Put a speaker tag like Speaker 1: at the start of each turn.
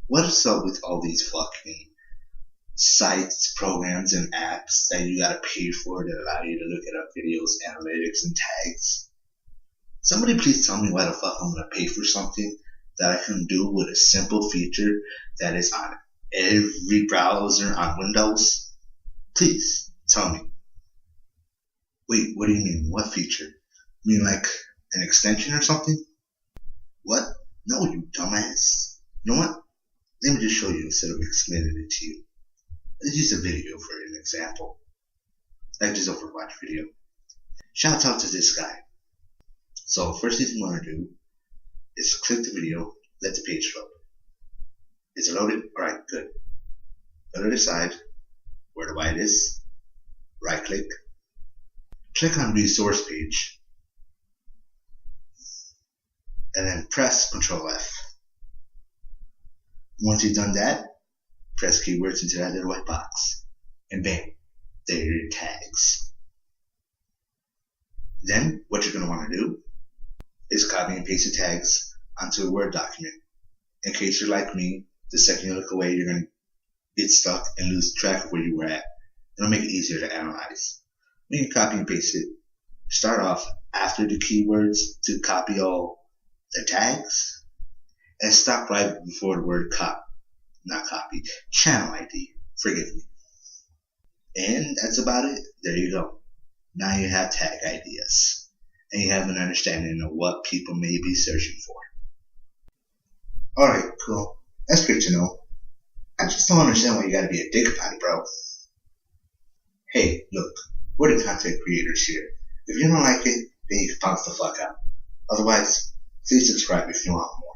Speaker 1: What's up with all these fucking sites, programs, and apps that you gotta pay for that allow you to look at up videos, analytics, and tags? Somebody please tell me why the fuck I'm gonna pay for something that I can do with a simple feature that is on every browser on Windows? Please tell me. Wait, what do you mean? What feature? You mean like an extension or something? What? No, you dumbass. You know what? Let me just show you instead of explaining it to you. Let's use a video for an example. Like this Overwatch video. Shout out to this guy. So first thing you want to do is click the video, let the page load. Is it loaded? Alright, good. Go to the side, where the white is, right click, click on resource page, and then press Ctrl F. Once you've done that, press keywords into that little white box, and bam, there are your tags. Then what you're going to want to do is copy and paste the tags onto a Word document. In case you're like me, the second you look away, you're going to get stuck and lose track of where you were at. It'll make it easier to analyze. When you copy and paste it, start off after the keywords to copy all the tags, and stop right before the word channel ID, forgive me. And that's about it. There you go. Now you have tag ideas, and you have an understanding of what people may be searching for. Alright, cool. That's great to know. I just don't understand why you gotta be a dick about it, bro. Hey, look, we're the content creators here. If you don't like it, then you can bounce the fuck out. Otherwise, please subscribe if you want more.